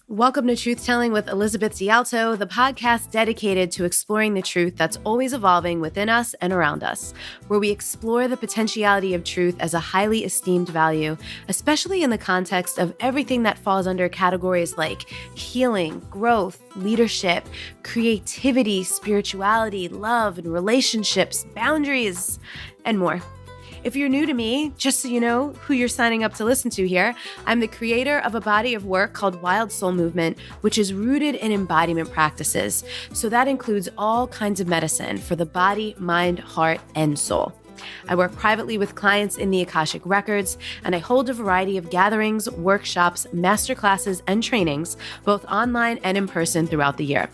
Welcome to Truth Telling with Elizabeth D'Alto, the podcast dedicated to exploring the truth that's always evolving within us and around us, where we explore the potentiality of truth as a highly esteemed value, especially in the context of everything that falls under categories like healing, growth, leadership, creativity, spirituality, love and relationships, boundaries, and more. If you're new to me, just so you know who you're signing up to listen to here, I'm the creator of a body of work called Wild Soul Movement, which is rooted in embodiment practices. So that includes all kinds of medicine for the body, mind, heart, and soul. I work privately with clients in the Akashic Records, and I hold a variety of gatherings, workshops, masterclasses, and trainings, both online and in person throughout the year.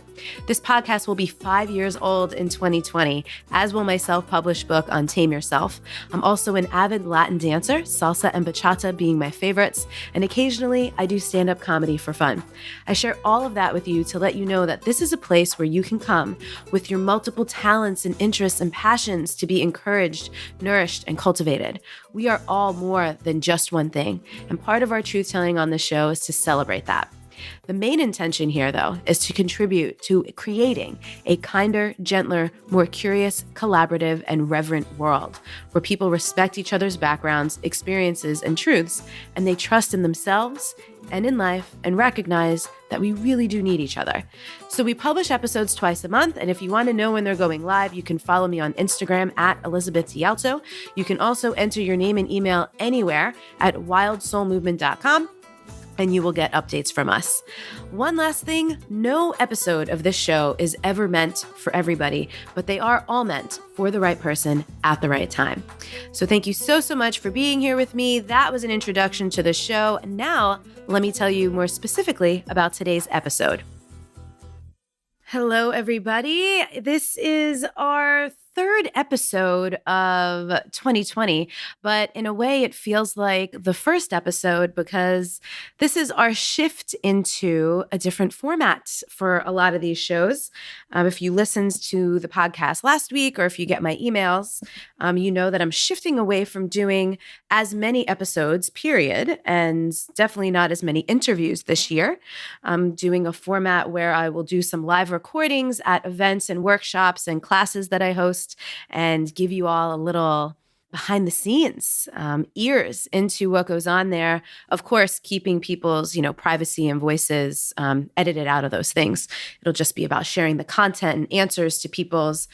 This podcast will be 5 years old in 2020, as will my self-published book, Untame Yourself. I'm also an avid Latin dancer, salsa and bachata being my favorites, and occasionally I do stand-up comedy for fun. I share all of that with you to let you know that this is a place where you can come with your multiple talents and interests and passions to be encouraged, nourished, and cultivated. We are all more than just one thing, and part of our truth-telling on the show is to celebrate that. The main intention here, though, is to contribute to creating a kinder, gentler, more curious, collaborative, and reverent world where people respect each other's backgrounds, experiences, and truths, and they trust in themselves and in life and recognize that we really do need each other. So we publish episodes twice a month, and if you want to know when they're going live, you can follow me on Instagram at Elizabeth D'Alto. You can also enter your name and email anywhere at wildsoulmovement.com. and you will get updates from us. One last thing, no episode of this show is ever meant for everybody, but they are all meant for the right person at the right time. So thank you so much for being here with me. That was an introduction to the show. Now, let me tell you more specifically about today's episode. Hello, everybody. This is our third episode of 2020, but in a way it feels like the first episode because this is our shift into a different format for a lot of these shows. If you listened to the podcast last week or if you get my emails, you know that I'm shifting away from doing as many episodes, period, and definitely not as many interviews this year. I'm doing a format where I will do some live recordings at events and workshops and classes that I host and give you all a little behind the scenes ears into what goes on there. Of course, keeping people's, privacy and voices edited out of those things. It'll just be about sharing the content and answers to people's,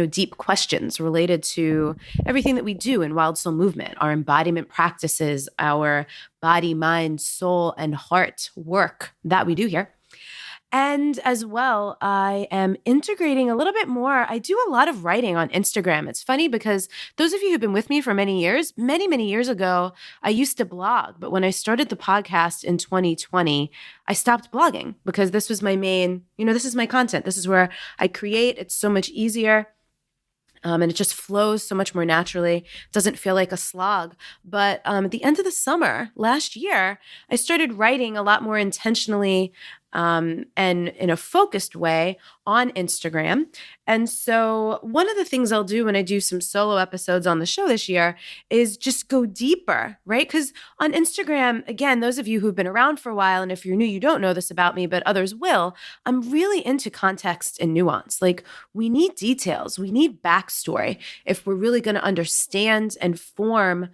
deep questions related to everything that we do in Wild Soul Movement, our embodiment practices, our body, mind, soul, and heart work that we do here. And as well, I am integrating a little bit more. I do a lot of writing on Instagram. It's funny because those of you who've been with me for many years, many years ago, I used to blog. But when I started the podcast in 2020, I stopped blogging because this was my main, this is my content. This is where I create. It's so much easier. And it just flows so much more naturally. It doesn't feel like a slog. But at the end of the summer last year, I started writing a lot more intentionally and in a focused way on Instagram. And so one of the things I'll do when I do some solo episodes on the show this year is just go deeper, right? Because on Instagram, again, those of you who've been around for a while, and if you're new, you don't know this about me, but others will, I'm really into context and nuance. Like we need details, we need backstory if we're really going to understand and form,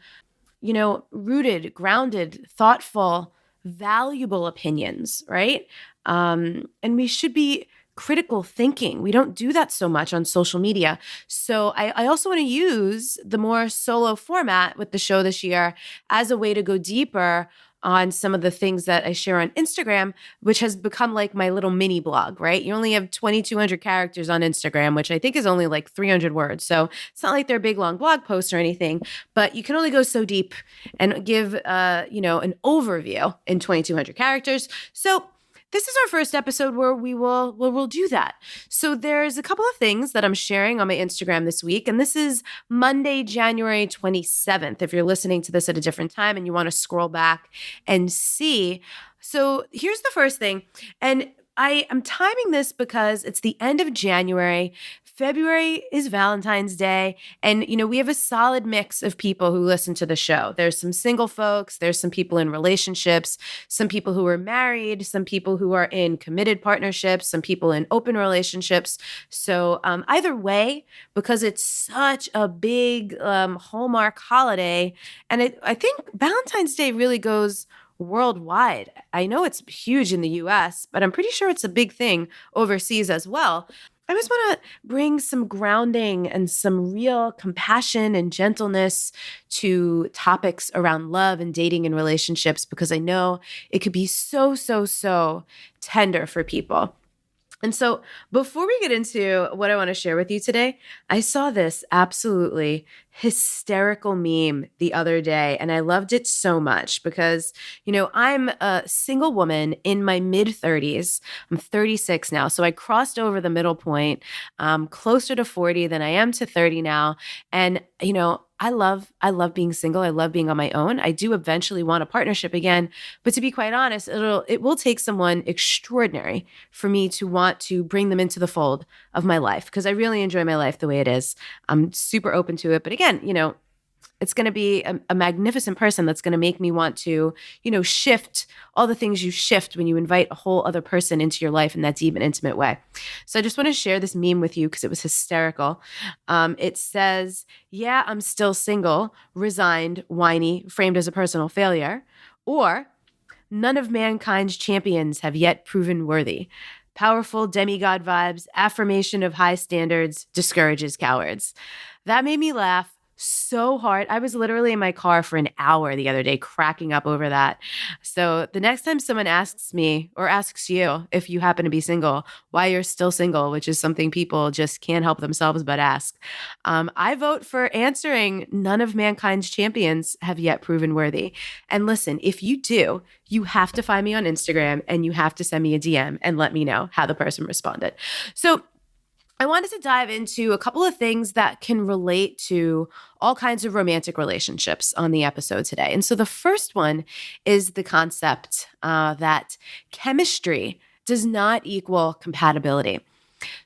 rooted, grounded, thoughtful, valuable opinions, right? And we should be critical thinking. We don't do that so much on social media. So I also want to use the more solo format with the show this year as a way to go deeper on some of the things that I share on Instagram, which has become like my little mini blog, right? You only have 2,200 characters on Instagram, which I think is only like 300 words. So it's not like they're big, long blog posts or anything, but you can only go so deep and give, an overview in 2,200 characters. So this is our first episode where we'll do that. So there's a couple of things that I'm sharing on my Instagram this week, and this is Monday, January 27th. If you're listening to this at a different time and you want to scroll back and see. So here's the first thing. And I am timing this because it's the end of January. February is Valentine's Day. And, we have a solid mix of people who listen to the show. There's some single folks, there's some people in relationships, some people who are married, some people who are in committed partnerships, some people in open relationships. So, either way, because it's such a big Hallmark holiday, and I think Valentine's Day really goes worldwide. I know it's huge in the US, but I'm pretty sure it's a big thing overseas as well. I just want to bring some grounding and some real compassion and gentleness to topics around love and dating and relationships because I know it could be so, so, so tender for people. And so, before we get into what I want to share with you today, I saw this absolutely hysterical meme the other day, and I loved it so much because, I'm a single woman in my mid 30s. I'm 36 now. So, I crossed over the middle point, closer to 40 than I am to 30 now. And, I love being single. I love being on my own. I do eventually want a partnership again, but to be quite honest, it will take someone extraordinary for me to want to bring them into the fold of my life because I really enjoy my life the way it is. I'm super open to it, but again, it's going to be a magnificent person that's going to make me want to, shift all the things you shift when you invite a whole other person into your life in that deep and intimate way. So I just want to share this meme with you because it was hysterical. It says, "Yeah, I'm still single, resigned, whiny, framed as a personal failure," or "None of mankind's champions have yet proven worthy. Powerful demigod vibes, affirmation of high standards, discourages cowards." That made me laugh so hard. I was literally in my car for an hour the other day cracking up over that. So the next time someone asks me or asks you if you happen to be single, why you're still single, which is something people just can't help themselves but ask, I vote for answering "None of mankind's champions have yet proven worthy." And listen, if you do, you have to find me on Instagram and you have to send me a DM and let me know how the person responded. So I wanted to dive into a couple of things that can relate to all kinds of romantic relationships on the episode today. And so the first one is the concept that chemistry does not equal compatibility.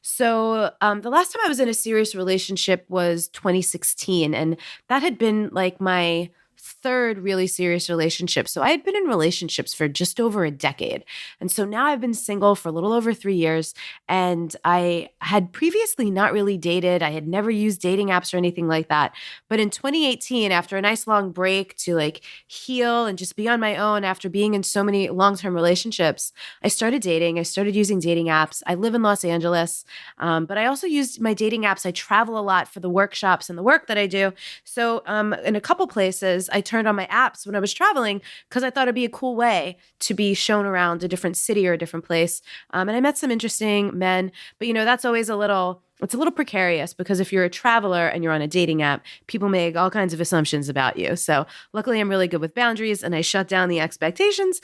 So the last time I was in a serious relationship was 2016, and that had been like my third really serious relationship. So I had been in relationships for just over a decade. And so now I've been single for a little over 3 years. And I had previously not really dated. I had never used dating apps or anything like that. But in 2018, after a nice long break to like heal and just be on my own after being in so many long-term relationships, I started dating. I started using dating apps. I live in Los Angeles, but I also used my dating apps. I travel a lot for the workshops and the work that I do. So in a couple places, I turned on my apps when I was traveling because I thought it'd be a cool way to be shown around a different city or a different place. And I met some interesting men, but that's always it's a little precarious because if you're a traveler and you're on a dating app, people make all kinds of assumptions about you. So luckily I'm really good with boundaries and I shut down the expectations.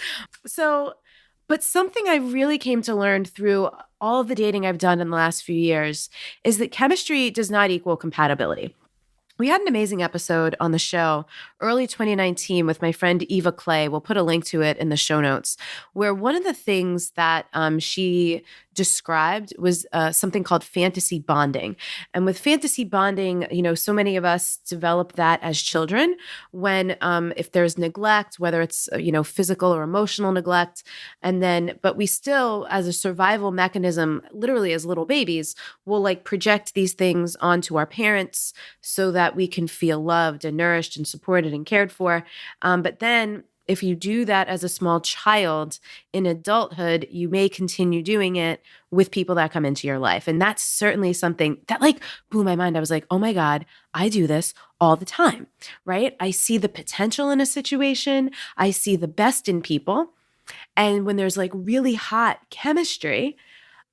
But something I really came to learn through all of the dating I've done in the last few years is that chemistry does not equal compatibility. We had an amazing episode on the show early 2019 with my friend Eva Clay. We'll put a link to it in the show notes, where one of the things that she described was something called fantasy bonding. And with fantasy bonding, so many of us develop that as children when if there's neglect, whether it's, physical or emotional neglect, but we still, as a survival mechanism, literally as little babies, will like project these things onto our parents so that we can feel loved and nourished and supported and cared for. But then if you do that as a small child in adulthood, you may continue doing it with people that come into your life. And that's certainly something that like blew my mind. I was like, oh my God, I do this all the time, right? I see the potential in a situation. I see the best in people. And when there's like really hot chemistry,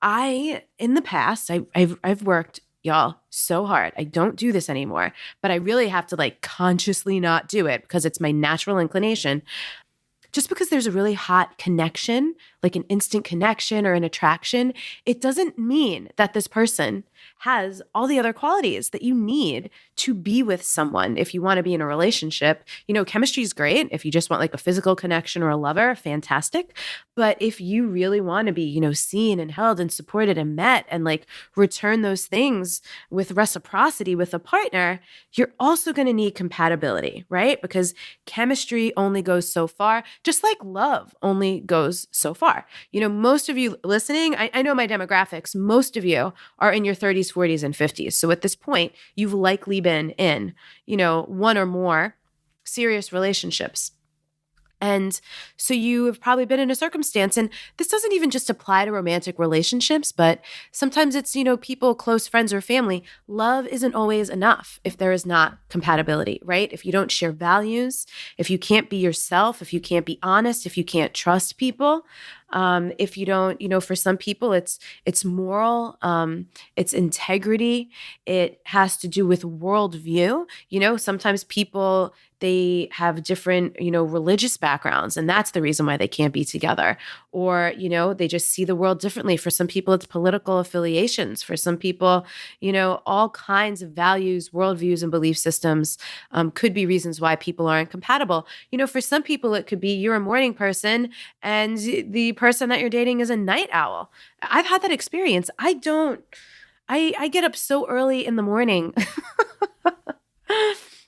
in the past, I've worked, y'all, so hard. I don't do this anymore, but I really have to like consciously not do it because it's my natural inclination just because there's a really hot connection, like an instant connection or an attraction, it doesn't mean that this person has all the other qualities that you need to be with someone. If you want to be in a relationship, chemistry is great. If you just want like a physical connection or a lover, fantastic. But if you really want to be, seen and held and supported and met and like return those things with reciprocity with a partner, you're also going to need compatibility, right? Because chemistry only goes so far, just like love only goes so far. Most of you listening, I know my demographics, most of you are in your 30s, 40s, and 50s. So at this point, you've likely been in, one or more serious relationships. And so you have probably been in a circumstance, and this doesn't even just apply to romantic relationships, but sometimes it's, people, close friends or family. Love isn't always enough if there is not compatibility, right? If you don't share values, if you can't be yourself, if you can't be honest, if you can't trust people, if you don't, for some people, it's moral, it's integrity. It has to do with worldview. Sometimes people, they have different, religious backgrounds, and that's the reason why they can't be together. Or, they just see the world differently. For some people, it's political affiliations. For some people, all kinds of values, worldviews, and belief systems could be reasons why people aren't compatible. For some people, it could be you're a morning person and the person that you're dating is a night owl. I've had that experience. I get up so early in the morning.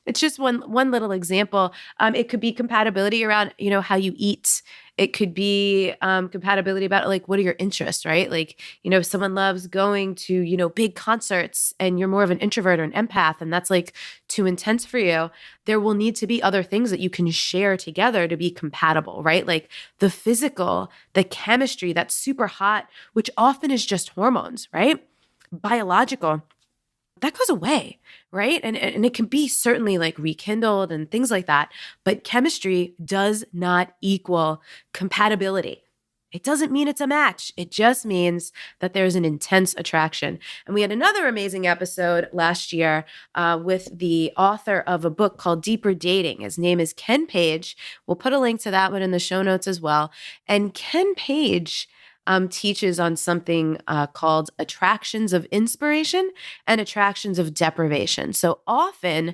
It's just one little example. It could be compatibility around, how you eat. It could be compatibility about like, what are your interests, right? Like, if someone loves going to, big concerts and you're more of an introvert or an empath and that's like too intense for you, there will need to be other things that you can share together to be compatible, right? Like the physical, the chemistry that's super hot, which often is just hormones, right? Biological. That goes away, right? And it can be certainly like rekindled and things like that. But chemistry does not equal compatibility. It doesn't mean it's a match. It just means that there's an intense attraction. And we had another amazing episode last year with the author of a book called Deeper Dating. His name is Ken Page. We'll put a link to that one in the show notes as well. And Ken Page teaches on something called attractions of inspiration and attractions of deprivation. So often,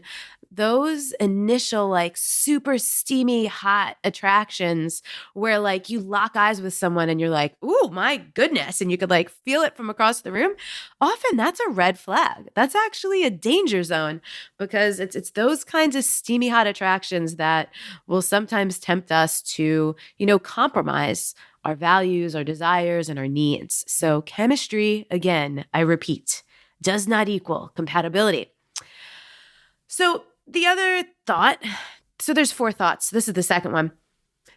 those initial like super steamy hot attractions where like you lock eyes with someone and you're like, "Ooh, my goodness," and you could like feel it from across the room, often that's a red flag. That's actually a danger zone because it's those kinds of steamy hot attractions that will sometimes tempt us to, compromise our values, our desires, and our needs. So chemistry, again, I repeat, does not equal compatibility. So the other thought, so there's 4 thoughts. This is the second one.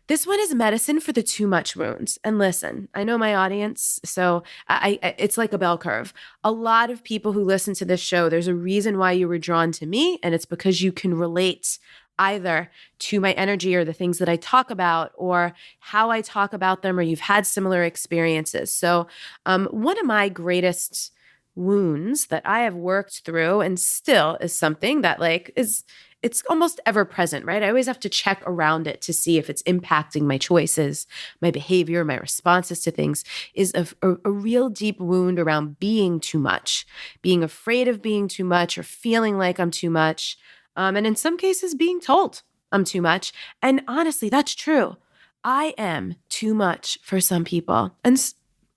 This one is medicine for the too much wounds. And listen, I know my audience, so it's like a bell curve. A lot of people who listen to this show, there's a reason why you were drawn to me, and it's because you can relate either to my energy or the things that I talk about or how I talk about them, or you've had similar experiences. So one of my greatest wounds that I have worked through and still is something that like it's almost ever present, right? I always have to check around it to see if it's impacting my choices, my behavior, my responses to things, is a real deep wound around being too much, being afraid of being too much or feeling like I'm too much. And in some cases, being told I'm too much. And honestly, that's true. I am too much for some people. And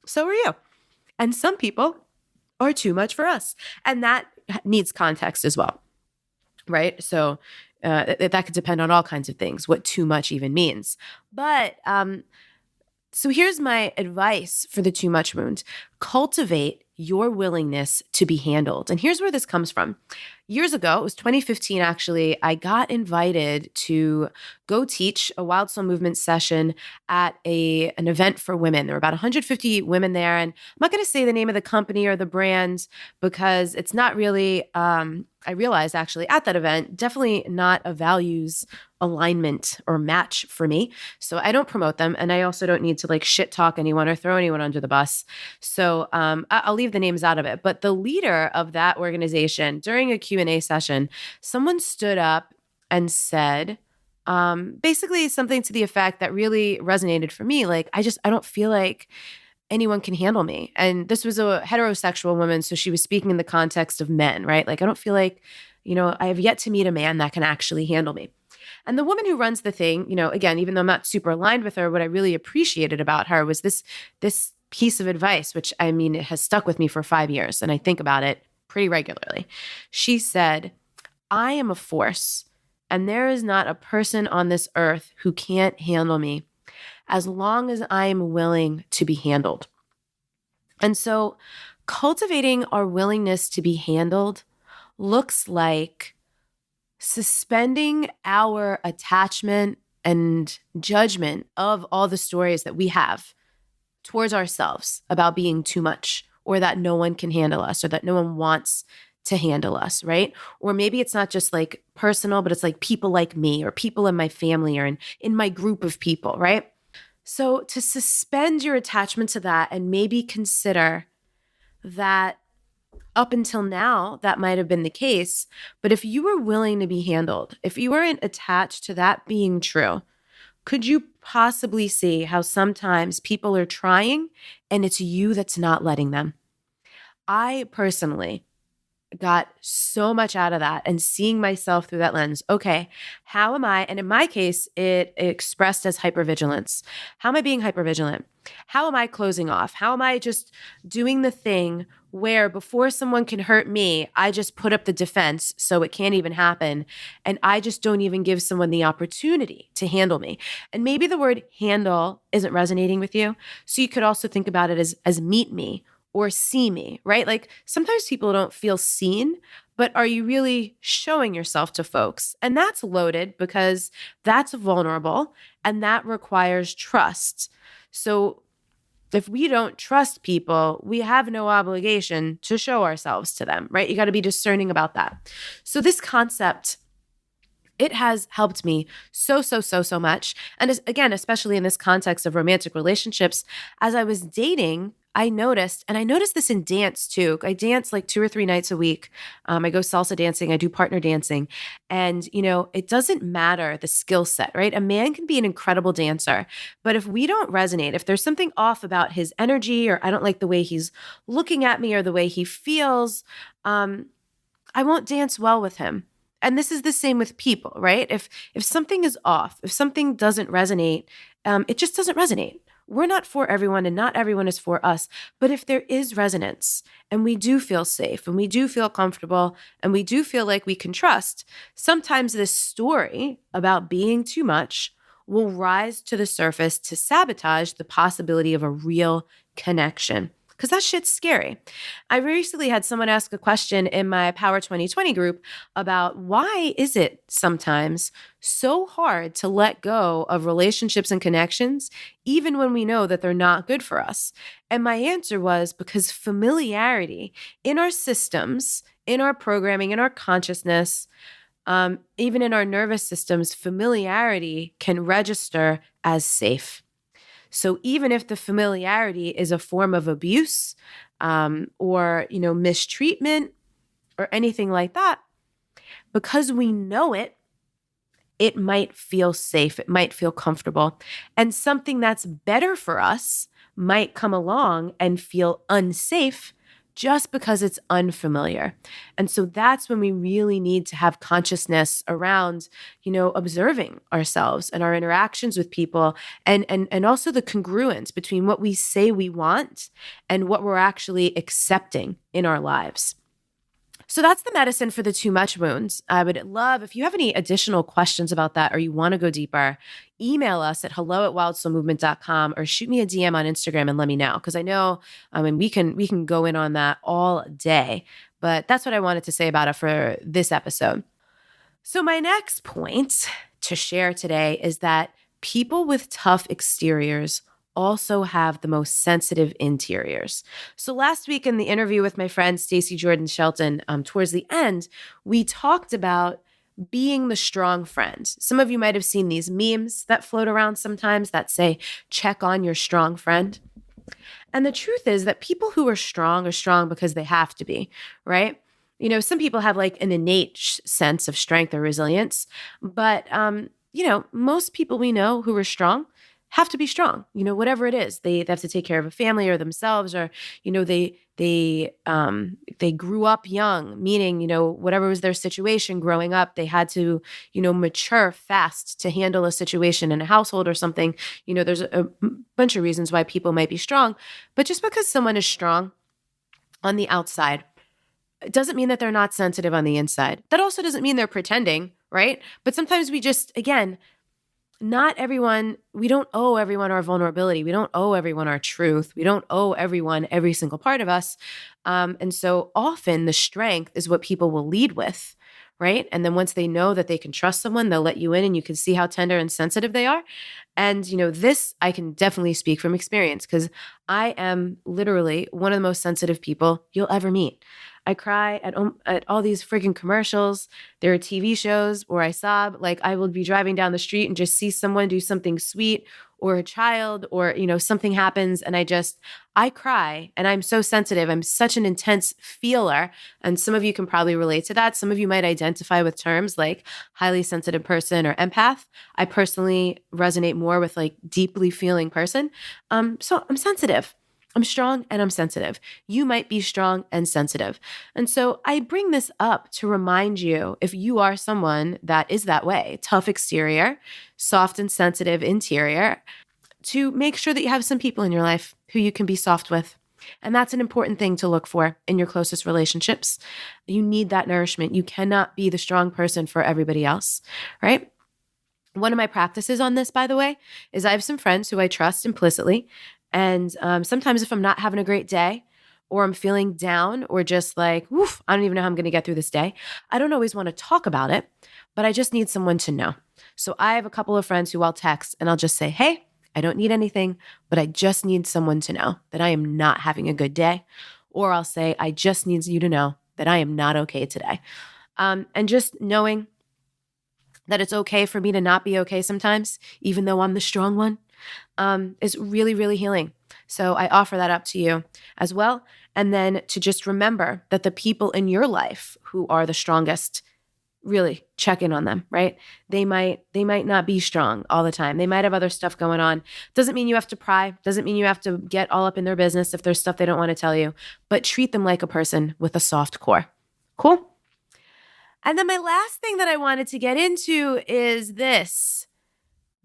so are you. And some people are too much for us. And that needs context as well, right? So that could depend on all kinds of things, what too much even means. But so here's my advice for the too much wound. Cultivate your willingness to be handled. And here's where this comes from. Years ago, it was 2015 actually, I got invited to go teach a Wild Soul Movement session at an event for women. There were about 150 women there. And I'm not going to say the name of the company or the brand because it's not really, I realized actually at that event, definitely not a values alignment or match for me. So I don't promote them. And I also don't need to like shit talk anyone or throw anyone under the bus. So I'll leave the names out of it. But the leader of that organization during a Q&A session, someone stood up and said, Basically something to the effect that really resonated for me. Like, I don't feel like anyone can handle me. And this was a heterosexual woman. So she was speaking in the context of men, right? Like, I don't feel like, I have yet to meet a man that can actually handle me. And the woman who runs the thing, again, even though I'm not super aligned with her, what I really appreciated about her was this piece of advice, which I mean, it has stuck with me for 5 years. And I think about it pretty regularly. She said, I am a force, and there is not a person on this earth who can't handle me as long as I am willing to be handled. And so cultivating our willingness to be handled looks like suspending our attachment and judgment of all the stories that we have towards ourselves about being too much, or that no one can handle us, or that no one wants to handle us, right? Or maybe it's not just like personal, but it's like people like me, or people in my family, or in my group of people, right? So to suspend your attachment to that and maybe consider that up until now, that might have been the case. But if you were willing to be handled, if you weren't attached to that being true, could you possibly see how sometimes people are trying and it's you that's not letting them? I personally got so much out of that and seeing myself through that lens. Okay, how am I? And in my case, it expressed as hypervigilance. How am I being hypervigilant? How am I closing off? How am I just doing the thing where before someone can hurt me, I just put up the defense so it can't even happen. And I just don't even give someone the opportunity to handle me. And maybe the word handle isn't resonating with you. So you could also think about it as meet me or see me, right? Like sometimes people don't feel seen, but are you really showing yourself to folks? And that's loaded because that's vulnerable and that requires trust. So if we don't trust people, we have no obligation to show ourselves to them, right? You got to be discerning about that. So this concept, it has helped me so much. And again, especially in this context of romantic relationships, as I was dating, I noticed this in dance too. I dance like 2 or 3 nights a week. I go salsa dancing. I do partner dancing. And, it doesn't matter the skill set, right? A man can be an incredible dancer, but if we don't resonate, if there's something off about his energy, or I don't like the way he's looking at me or the way he feels, I won't dance well with him. And this is the same with people, right? If something is off, if something doesn't resonate, it just doesn't resonate. We're not for everyone and not everyone is for us. But if there is resonance and we do feel safe and we do feel comfortable and we do feel like we can trust, sometimes this story about being too much will rise to the surface to sabotage the possibility of a real connection. Because that shit's scary. I recently had someone ask a question in my Power 2020 group about why is it sometimes so hard to let go of relationships and connections, even when we know that they're not good for us? And my answer was because familiarity in our systems, in our programming, in our consciousness, even in our nervous systems, familiarity can register as safe. So even if the familiarity is a form of abuse, or, mistreatment or anything like that, because we know it, it might feel safe. It might feel comfortable. And something that's better for us might come along and feel unsafe just because it's unfamiliar. And so that's when we really need to have consciousness around, observing ourselves and our interactions with people, and also the congruence between what we say we want and what we're actually accepting in our lives. So that's the medicine for the too much wounds. I would love, if you have any additional questions about that or you want to go deeper, email us at hello@wildsoulmovement.com or shoot me a DM on Instagram and let me know. Because I know, we can go in on that all day. But that's what I wanted to say about it for this episode. So my next point to share today is that people with tough exteriors also have the most sensitive interiors. So last week in the interview with my friend Stacey Jordan Shelton, towards the end, we talked about being the strong friend. Some of you might have seen these memes that float around sometimes that say, check on your strong friend. And the truth is that people who are strong because they have to be, right? Some people have like an innate sense of strength or resilience, but most people we know who are strong have to be strong, whatever it is. They have to take care of a family or themselves, or, they grew up young, meaning, whatever was their situation growing up, they had to, mature fast to handle a situation in a household or something. There's a bunch of reasons why people might be strong, but just because someone is strong on the outside, it doesn't mean that they're not sensitive on the inside. That also doesn't mean they're pretending, right? But sometimes we just, again, we don't owe everyone our vulnerability. We don't owe everyone our truth. We don't owe everyone every single part of us. And so often the strength is what people will lead with, right? And then once they know that they can trust someone, they'll let you in and you can see how tender and sensitive they are. And, this I can definitely speak from experience because I am literally one of the most sensitive people you'll ever meet. I cry at all these friggin' commercials. There are TV shows where I sob. Like I will be driving down the street and just see someone do something sweet or a child or, something happens and I cry and I'm so sensitive. I'm such an intense feeler. And some of you can probably relate to that. Some of you might identify with terms like highly sensitive person or empath. I personally resonate more with like deeply feeling person. So I'm sensitive. I'm strong and I'm sensitive. You might be strong and sensitive. And so I bring this up to remind you, if you are someone that is that way, tough exterior, soft and sensitive interior, to make sure that you have some people in your life who you can be soft with. And that's an important thing to look for in your closest relationships. You need that nourishment. You cannot be the strong person for everybody else, right? One of my practices on this, by the way, is I have some friends who I trust implicitly. And sometimes if I'm not having a great day or I'm feeling down or just like, woof, I don't even know how I'm going to get through this day, I don't always want to talk about it, but I just need someone to know. So I have a couple of friends who I'll text and I'll just say, hey, I don't need anything, but I just need someone to know that I am not having a good day. Or I'll say, I just need you to know that I am not okay today. And just knowing that it's okay for me to not be okay sometimes, even though I'm the strong one, is really, really healing. So I offer that up to you as well. And then to just remember that the people in your life who are the strongest, really check in on them, right? They might not be strong all the time. They might have other stuff going on. Doesn't mean you have to pry. Doesn't mean you have to get all up in their business if there's stuff they don't want to tell you, but treat them like a person with a soft core. Cool? And then my last thing that I wanted to get into is this.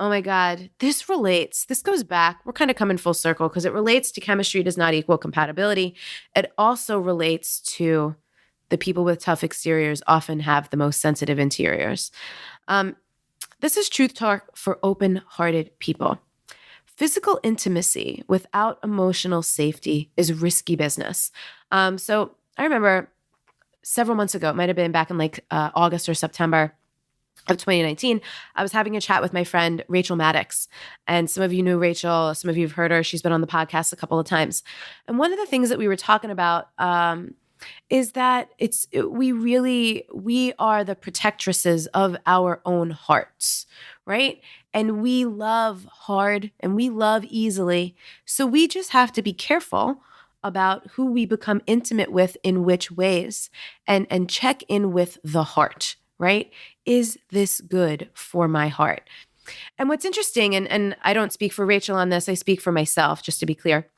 Oh my God, this goes back. We're kind of coming full circle because it relates to chemistry does not equal compatibility. It also relates to the people with tough exteriors often have the most sensitive interiors. This is truth talk for open-hearted people. Physical intimacy without emotional safety is risky business. So I remember several months ago, it might have been back in like August or September of 2019, I was having a chat with my friend, Rachel Maddox. And some of you knew Rachel, some of you have heard her. She's been on the podcast a couple of times. And one of the things that we were talking about is that we are the protectresses of our own hearts, right? And we love hard and we love easily. So we just have to be careful about who we become intimate with in which ways and check in with the heart, right? Is this good for my heart? And what's interesting, and I don't speak for Rachel on this, I speak for myself, just to be clear.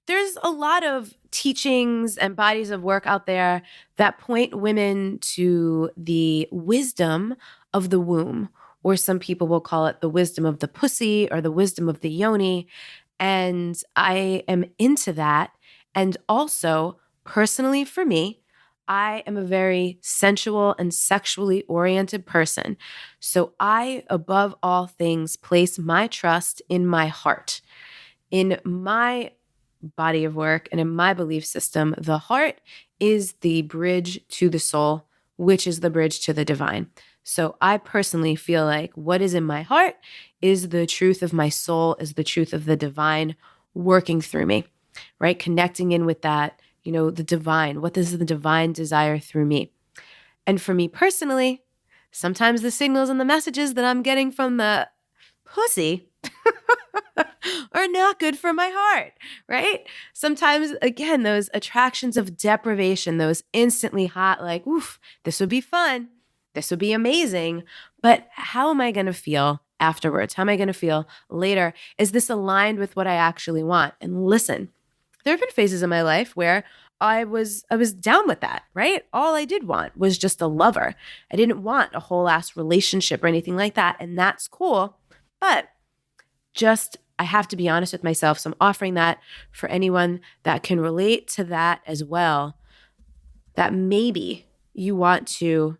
There's a lot of teachings and bodies of work out there that point women to the wisdom of the womb, or some people will call it the wisdom of the pussy or the wisdom of the yoni. And I am into that. And also, personally for me, I am a very sensual and sexually oriented person. So I, above all things, place my trust in my heart. In my body of work and in my belief system, the heart is the bridge to the soul, which is the bridge to the divine. So I personally feel like what is in my heart is the truth of my soul, is the truth of the divine working through me, right? Connecting in with that, the divine. What does the divine desire through me? And for me personally, sometimes the signals and the messages that I'm getting from the pussy are not good for my heart, right? Sometimes, again, those attractions of deprivation, those instantly hot, like, oof, this would be fun. This would be amazing. But how am I going to feel afterwards? How am I going to feel later? Is this aligned with what I actually want? And listen, there have been phases in my life where I was down with that, right? All I did want was just a lover. I didn't want a whole ass relationship or anything like that, and that's cool. But just I have to be honest with myself. So I'm offering that for anyone that can relate to that as well, that maybe you want to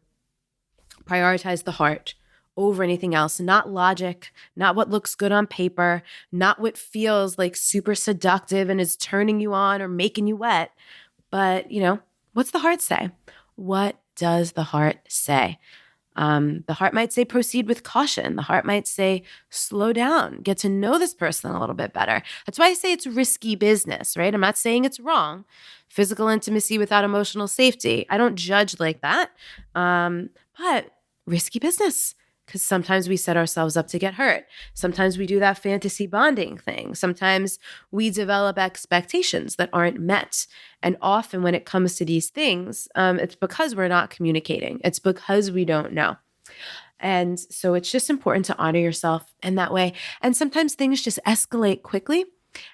prioritize the heart over anything else, not logic, not what looks good on paper, not what feels like super seductive and is turning you on or making you wet, but what's the heart say? What does the heart say? The heart might say proceed with caution. The heart might say slow down, get to know this person a little bit better. That's why I say it's risky business, right? I'm not saying it's wrong. Physical intimacy without emotional safety. I don't judge like that. But risky business, because sometimes we set ourselves up to get hurt. Sometimes we do that fantasy bonding thing. Sometimes we develop expectations that aren't met. And often when it comes to these things, it's because we're not communicating. It's because we don't know. And so it's just important to honor yourself in that way. And sometimes things just escalate quickly.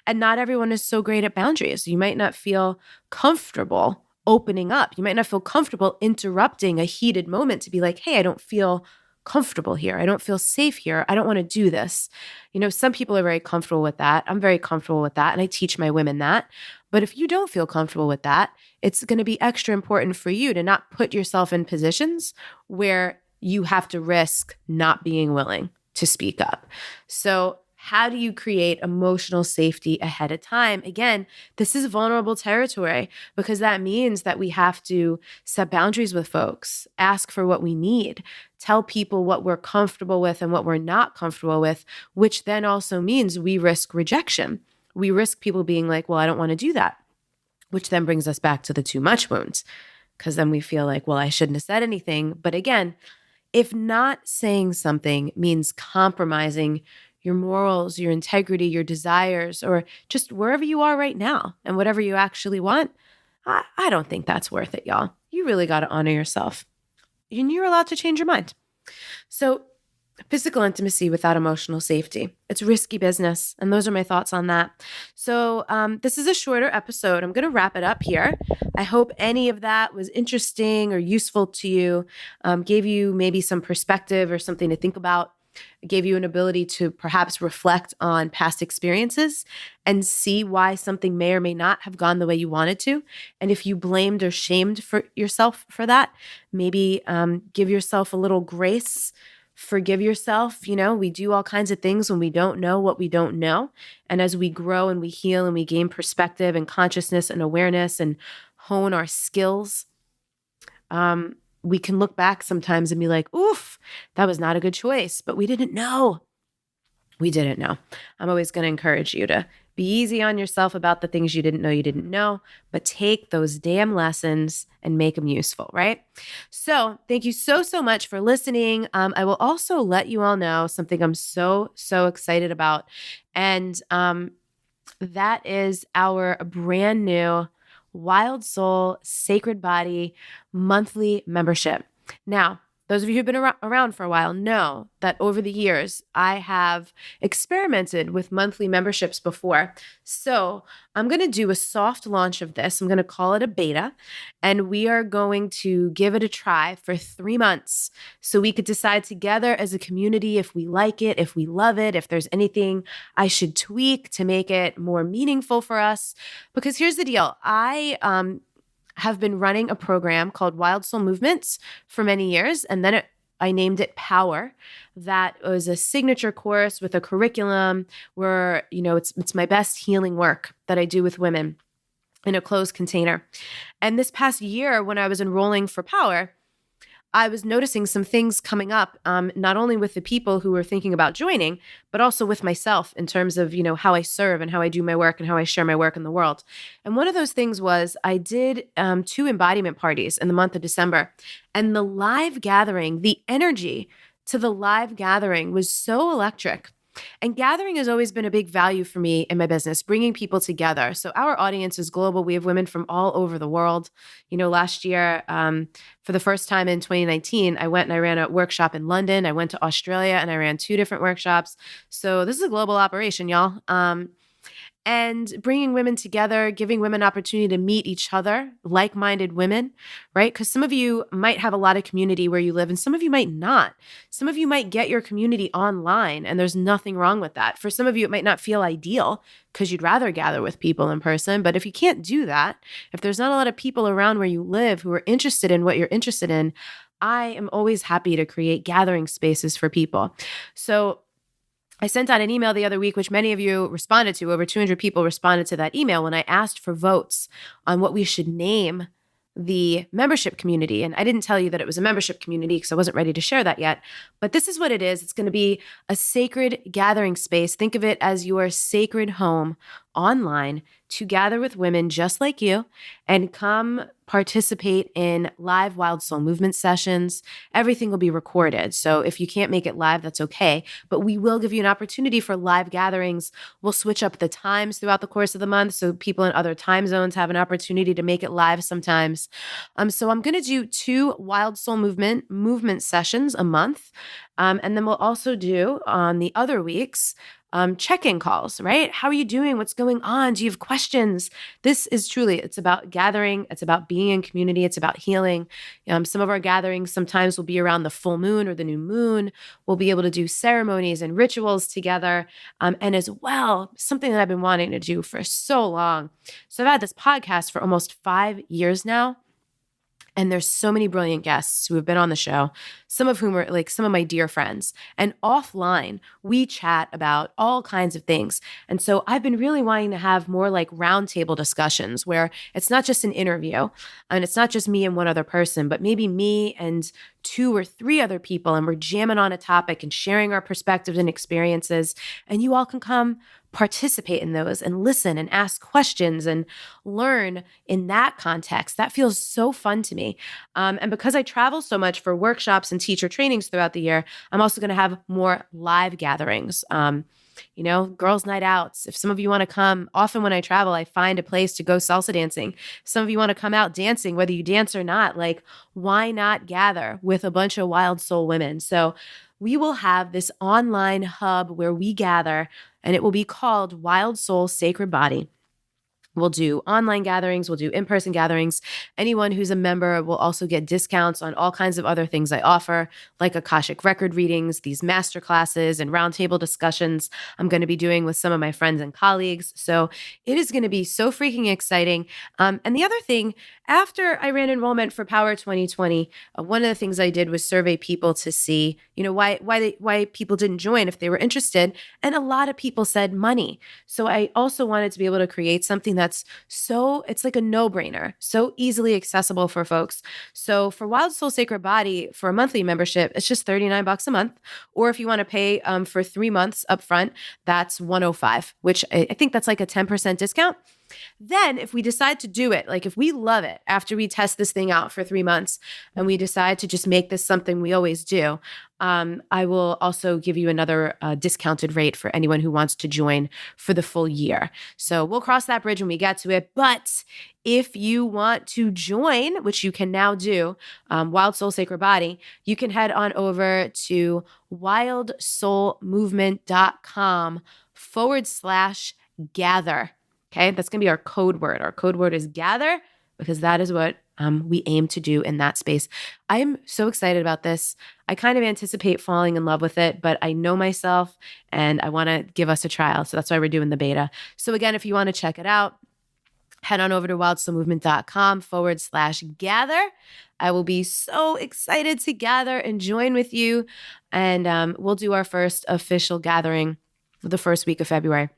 And not everyone is so great at boundaries. You might not feel comfortable opening up. You might not feel comfortable interrupting a heated moment to be like, hey, I don't feel comfortable here. I don't feel safe here. I don't want to do this. Some people are very comfortable with that. I'm very comfortable with that. And I teach my women that. But if you don't feel comfortable with that, it's going to be extra important for you to not put yourself in positions where you have to risk not being willing to speak up. So how do you create emotional safety ahead of time? Again, this is vulnerable territory because that means that we have to set boundaries with folks, ask for what we need, tell people what we're comfortable with and what we're not comfortable with, which then also means we risk rejection. We risk people being like, well, I don't want to do that, which then brings us back to the too much wounds because then we feel like, well, I shouldn't have said anything. But again, if not saying something means compromising your morals, your integrity, your desires, or just wherever you are right now and whatever you actually want, I don't think that's worth it, y'all. You really got to honor yourself. And you're allowed to change your mind. So physical intimacy without emotional safety. It's risky business. And those are my thoughts on that. So this is a shorter episode. I'm going to wrap it up here. I hope any of that was interesting or useful to you, gave you maybe some perspective or something to think about. Gave you an ability to perhaps reflect on past experiences and see why something may or may not have gone the way you wanted to. And if you blamed or shamed for yourself for that, maybe give yourself a little grace, forgive yourself. We do all kinds of things when we don't know what we don't know. And as we grow and we heal and we gain perspective and consciousness and awareness and hone our skills, we can look back sometimes and be like, oof, that was not a good choice, but we didn't know. We didn't know. I'm always going to encourage you to be easy on yourself about the things you didn't know, but take those damn lessons and make them useful, right? So thank you so much for listening. I will also let you all know something I'm so excited about. And that is our brand new Wild Soul Sacred Body monthly membership. Now, those of you who've been around for a while know that over the years, I have experimented with monthly memberships before. So I'm going to do a soft launch of this. I'm going to call it a beta, and we are going to give it a try for 3 months so we could decide together as a community if we like it, if we love it, if there's anything I should tweak to make it more meaningful for us. Because here's the deal. I have been running a program called Wild Soul Movements for many years. And then I named it Power. That was a signature course with a curriculum where, it's my best healing work that I do with women in a closed container. And this past year, when I was enrolling for Power, I was noticing some things coming up, not only with the people who were thinking about joining, but also with myself in terms of, how I serve and how I do my work and how I share my work in the world. And one of those things was I did 2 embodiment parties in the month of December. And the live gathering, the energy to the live gathering was so electric. And gathering has always been a big value for me in my business, bringing people together. So our audience is global. We have women from all over the world. Last year, for the first time in 2019, I went and I ran a workshop in London. I went to Australia and I ran 2 different workshops. So this is a global operation, y'all. And bringing women together, giving women opportunity to meet each other, like-minded women, right? Because some of you might have a lot of community where you live and some of you might not. Some of you might get your community online and there's nothing wrong with that. For some of you, it might not feel ideal because you'd rather gather with people in person. But if you can't do that, if there's not a lot of people around where you live who are interested in what you're interested in, I am always happy to create gathering spaces for people. So I sent out an email the other week, which many of you responded to. Over 200 people responded to that email when I asked for votes on what we should name the membership community. And I didn't tell you that it was a membership community because I wasn't ready to share that yet. But this is what it is. It's going to be a sacred gathering space. Think of it as your sacred home online to gather with women just like you and come participate in live Wild Soul Movement sessions. Everything will be recorded. So if you can't make it live, that's okay. But we will give you an opportunity for live gatherings. We'll switch up the times throughout the course of the month so people in other time zones have an opportunity to make it live sometimes. So I'm going to do 2 Wild Soul movement sessions a month. And then we'll also do on the other weeks check-in calls, right? How are you doing? What's going on? Do you have questions? This is truly, it's about gathering. It's about being in community. It's about healing. Some of our gatherings sometimes will be around the full moon or the new moon. We'll be able to do ceremonies and rituals together. And as well, something that I've been wanting to do for so long. So I've had this podcast for almost 5 years now. And there's so many brilliant guests who have been on the show, some of whom are like some of my dear friends. And offline, we chat about all kinds of things. And so I've been really wanting to have more like roundtable discussions where it's not just an interview and it's not just me and one other person, but maybe me and 2 or 3 other people. And we're jamming on a topic and sharing our perspectives and experiences. And you all can come participate in those and listen and ask questions and learn in that context. That feels so fun to me. And because I travel so much for workshops and teacher trainings throughout the year, I'm also going to have more live gatherings. Girls' night outs. If some of you want to come, often when I travel, I find a place to go salsa dancing. Some of you want to come out dancing, whether you dance or not, like why not gather with a bunch of wild soul women? So we will have this online hub where we gather, and it will be called Wild Soul Sacred Body. We'll do online gatherings. We'll do in-person gatherings. Anyone who's a member will also get discounts on all kinds of other things I offer, like Akashic record readings, these master classes, and roundtable discussions I'm going to be doing with some of my friends and colleagues. So it is going to be so freaking exciting. And the other thing, after I ran enrollment for Power 2020, one of the things I did was survey people to see, why people didn't join if they were interested. And a lot of people said money. So I also wanted to be able to create something that's it's like a no-brainer, so easily accessible for folks. So for Wild Soul Sacred Body, for a monthly membership, it's just $39 a month. Or if you want to pay for 3 months upfront, that's $105, which I think that's like a 10% discount. Then if we decide to do it, like if we love it after we test this thing out for 3 months and we decide to just make this something we always do, I will also give you another discounted rate for anyone who wants to join for the full year. So we'll cross that bridge when we get to it. But if you want to join, which you can now do, Wild Soul Sacred Body, you can head on over to wildsoulmovement.com/gather. Okay, that's going to be our code word. Our code word is gather because that is what we aim to do in that space. I am so excited about this. I kind of anticipate falling in love with it, but I know myself and I want to give us a trial. So that's why we're doing the beta. So again, if you want to check it out, head on over to wildsoulmovement.com/gather. I will be so excited to gather and join with you. And we'll do our first official gathering the first week of February.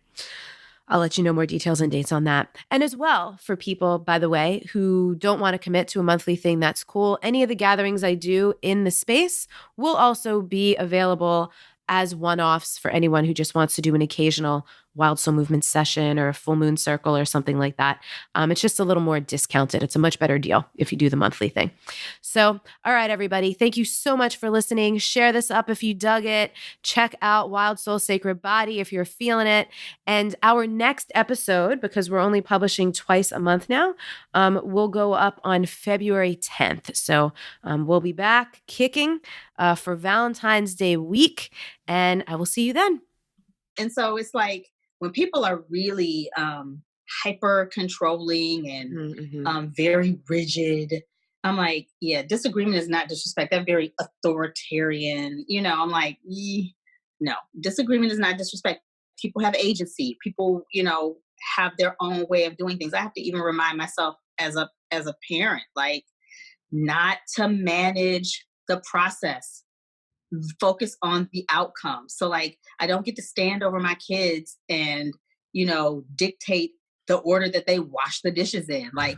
I'll let you know more details and dates on that. And as well, for people, by the way, who don't want to commit to a monthly thing, that's cool. Any of the gatherings I do in the space will also be available as one-offs for anyone who just wants to do an occasional Wild Soul Movement session or a full moon circle or something like that. It's just a little more discounted. It's a much better deal if you do the monthly thing. So, all right, everybody, thank you so much for listening. Share this up if you dug it. Check out Wild Soul Sacred Body if you're feeling it. And our next episode, because we're only publishing twice a month now, will go up on February 10th. So we'll be back kicking for Valentine's Day week, and I will see you then. And so it's like when people are really hyper controlling and very rigid, I'm like, yeah, disagreement is not disrespect. They're very authoritarian. I'm like, no, disagreement is not disrespect. People have agency. People, have their own way of doing things. I have to even remind myself as a parent, like, not to manage the process, focus on the outcome. So like I don't get to stand over my kids and, dictate the order that they wash the dishes in. Like